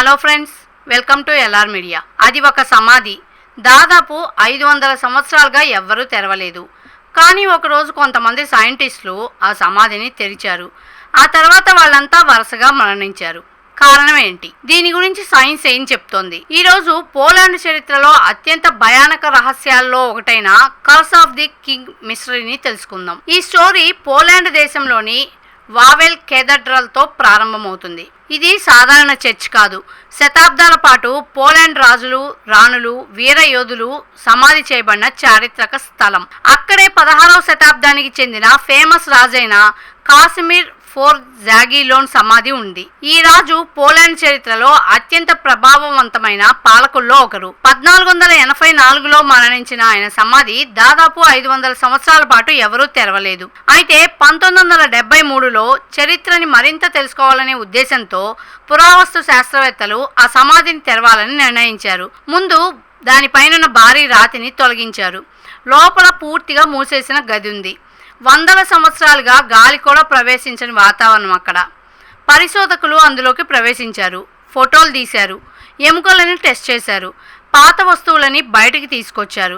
Hello friends, welcome to LR media. అది ఒక సమాధి. దాదాపు 500 సంవత్సరాలుగా ఎవ్వరూ తెరవలేదు. కానీ ఒకరోజు కొంతమంది సైంటిస్టులు ఆ సమాధిని తెరిచారు. ఆ తర్వాత వాళ్ళంతా వరుసగా మరణించారు. కారణం ఏంటి? దీని గురించి సైన్స్ ఏం చెప్తోంది? ఈరోజు పోలాండ్ చరిత్రలో అత్యంత భయానక రహస్యాల్లో ఒకటైన కర్స్ ఆఫ్ ది కింగ్ మిస్టరీని తెలుసుకుందాం. ఈ స్టోరీ పోలాండ్ దేశంలోని వావెల్ కేథడ్రల్తో ప్రారంభమవుతుంది. ఇది సాధారణ చర్చ్ కాదు. శతాబ్దాల పాటు పోలాండ్ రాజులు, రాణులు, వీర యోధులు సమాధి చేయబడిన చారిత్రక స్థలం. అక్కడే 16వ శతాబ్దానికి చెందిన ఫేమస్ రాజైన కాసిమిర్ ఫోర్ జాగిలోన్ సమాధి ఉంది. ఈ రాజు పోలాండ్ చరిత్రలో అత్యంత ప్రభావవంతమైన పాలకుల్లో ఒకరు. 1484లో మరణించిన ఆయన సమాధి దాదాపు 500 సంవత్సరాల పాటు ఎవరూ తెరవలేదు. అయితే 1973లో చరిత్రని మరింత తెలుసుకోవాలనే ఉద్దేశంతో పురావస్తు శాస్త్రవేత్తలు ఆ సమాధిని తెరవాలని నిర్ణయించారు. ముందు దానిపైన భారీ రాతిని తొలగించారు. లోపల పూర్తిగా మూసేసిన గది ఉంది. వందల సంవత్సరాలుగా గాలి కూడా ప్రవేశించని వాతావరణం అక్కడ. పరిశోధకులు అందులోకి ప్రవేశించారు, ఫోటోలు తీశారు, ఎముకలను టెస్ట్ చేశారు, పాత వస్తువులని బయటికి తీసుకొచ్చారు.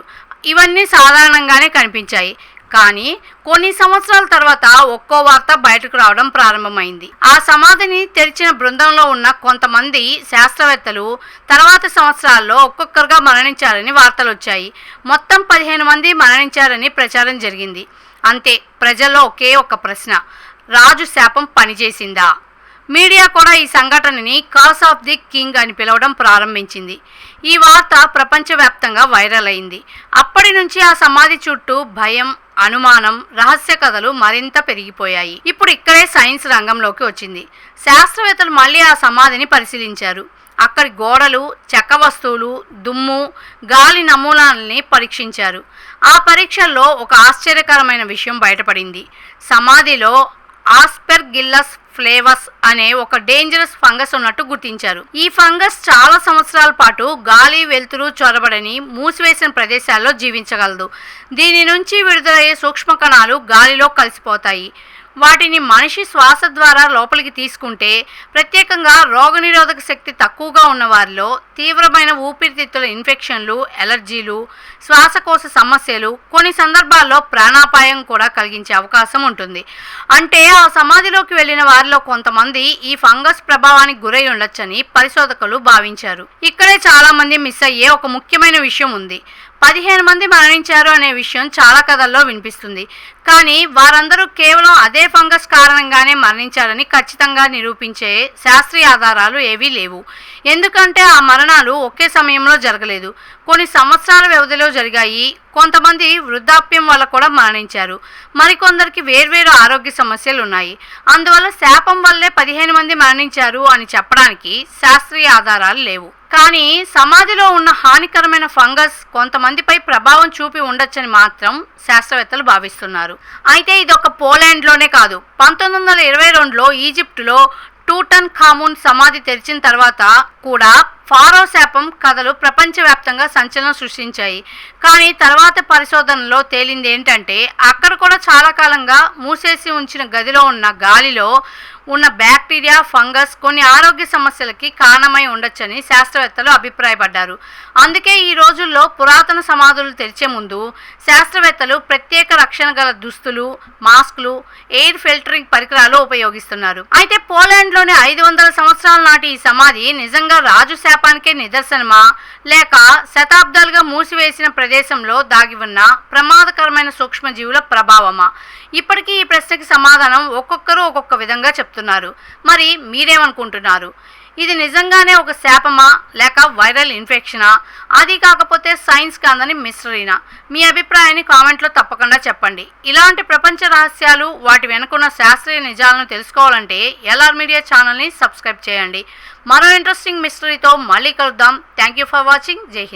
ఇవన్నీ సాధారణంగానే కనిపించాయి. కానీ కొన్ని సంవత్సరాల తర్వాత ఒక్కో వార్త బయటకు రావడం ప్రారంభమైంది. ఆ సమాధిని తెరిచిన బృందంలో ఉన్న కొంతమంది శాస్త్రవేత్తలు తర్వాత సంవత్సరాల్లో ఒక్కొక్కరుగా మరణించారని వార్తలు వచ్చాయి. మొత్తం 15 మంది మరణించారని ప్రచారం జరిగింది. అంతే, ప్రజల్లో ఒకే ఒక ప్రశ్న: రాజు శాపం పనిచేసిందా? మీడియా కూడా ఈ సంఘటనని కర్స్ ఆఫ్ ది కింగ్ అని పిలవడం ప్రారంభించింది. ఈ వార్త ప్రపంచవ్యాప్తంగా వైరల్ అయింది. అప్పటి నుంచి ఆ సమాధి చుట్టూ భయం, అనుమానం, రహస్య కథలు మరింత పెరిగిపోయాయి. ఇప్పుడు ఇక్కడే సైన్స్ రంగంలోకి వచ్చింది. శాస్త్రవేత్తలు మళ్ళీ ఆ సమాధిని పరిశీలించారు. అక్కడి గోడలు, చెక్క వస్తువులు, దుమ్ము, గాలి నమూనాలని పరీక్షించారు. ఆ పరీక్షల్లో ఒక ఆశ్చర్యకరమైన విషయం బయటపడింది. సమాధిలో ఆస్పెర్గిల్లస్ ఫ్లేవస్ అనే ఒక డేంజరస్ ఫంగస్ ఉన్నట్టు గుర్తించారు. ఈ ఫంగస్ చాలా సంవత్సరాల పాటు గాలి, వెలుతురు చొరబడని మూసివేసిన ప్రదేశాల్లో జీవించగలదు. దీని నుంచి విడుదలయ్యే సూక్ష్మ కణాలు గాలిలో కలిసిపోతాయి. వాటిని మనిషి శ్వాస ద్వారా లోపలికి తీసుకుంటే, ప్రత్యేకంగా రోగనిరోధక శక్తి తక్కువగా ఉన్న వారిలో తీవ్రమైన ఊపిరితిత్తుల ఇన్ఫెక్షన్లు, ఎలర్జీలు, శ్వాసకోశ సమస్యలు, కొన్ని సందర్భాల్లో ప్రాణాపాయం కూడా కలిగించే అవకాశం ఉంటుంది. అంటే ఆ సమాధిలోకి వెళ్ళిన వారిలో కొంతమంది ఈ ఫంగస్ ప్రభావానికి గురై ఉండొచ్చని పరిశోధకులు భావించారు. ఇక్కడే చాలా మంది మిస్ అయ్యే ఒక ముఖ్యమైన విషయం ఉంది. 15 మంది మరణించారు అనే విషయం చాలా కథల్లో వినిపిస్తుంది. కానీ వారందరూ కేవలం అదే ఫంగస్ కారణంగానే మరణించారని ఖచ్చితంగా నిరూపించే శాస్త్రీయ ఆధారాలు ఏవీ లేవు. ఎందుకంటే ఆ మరణాలు ఒకే సమయంలో జరగలేదు, కొన్ని సంవత్సరాల వ్యవధిలో జరిగాయి. కొంతమంది వృద్ధాప్యం వల్ల కూడా మరణించారు. మరికొందరికి వేర్వేరు ఆరోగ్య సమస్యలు ఉన్నాయి. అందువల్ల శాపం వల్లే 15 మంది మరణించారు అని చెప్పడానికి శాస్త్రీయ ఆధారాలు లేవు. కానీ సమాధిలో ఉన్న హానికరమైన ఫంగస్ కొంతమందిపై ప్రభావం చూపి ఉండొచ్చని మాత్రం శాస్త్రవేత్తలు భావిస్తున్నారు. అయితే ఇది ఒక పోలాండ్లోనే కాదు, 1922లో ఈజిప్టులో టూటన్ ఖామున్ సమాధి తెరిచిన తర్వాత కూడా ఫారో శాపం కథలు ప్రపంచవ్యాప్తంగా సంచలనం సృష్టించాయి. కానీ తర్వాత పరిశోధనలో తేలింది ఏంటంటే, అక్కడ కూడా చాలా కాలంగా మూసేసి ఉంచిన గదిలో ఉన్న గాలిలో ఉన్న బ్యాక్టీరియా, ఫంగస్ కొన్ని ఆరోగ్య సమస్యలకి కారణమై ఉండొచ్చని శాస్త్రవేత్తలు అభిప్రాయపడ్డారు. అందుకే ఈ రోజుల్లో పురాతన సమాధులు తెరిచే ముందు శాస్త్రవేత్తలు ప్రత్యేక రక్షణ గల దుస్తులు, మాస్కులు, ఎయిర్ ఫిల్టరింగ్ పరికరాలు ఉపయోగిస్తున్నారు. అయితే పోలాండ్లోని 500 సంవత్సరాల నాటి ఈ సమాధి నిజంగా రాజు శాపానికే నిదర్శనమా, లేక శతాబ్దాలుగా మూసివేసిన ప్రదేశంలో దాగి ఉన్న ప్రమాదకరమైన సూక్ష్మజీవుల ప్రభావమా? ఇప్పటికీ ఈ ప్రశ్నకి సమాధానం ఒక్కొక్కరు ఒక్కొక్క విధంగా చెప్తున్నారు. మరి మీరేమనుకుంటున్నారు? ఇది నిజంగానే ఒక శాపమా, లేక వైరల్ ఇన్ఫెక్షనా? అది కాకపోతే సైన్స్ కాదని మిస్టరీనా? మీ అభిప్రాయాన్ని కామెంట్లో తప్పకుండా చెప్పండి. ఇలాంటి ప్రపంచ రహస్యాలు, వాటి వెనుకున్న శాస్త్రీయ నిజాలను తెలుసుకోవాలంటే ఎల్ఆర్ మీడియా ఛానల్ని సబ్స్క్రైబ్ చేయండి. మరో ఇంట్రెస్టింగ్ మిస్టరీతో మళ్ళీ కలుద్దాం. Thank you for watching. జై హింద్.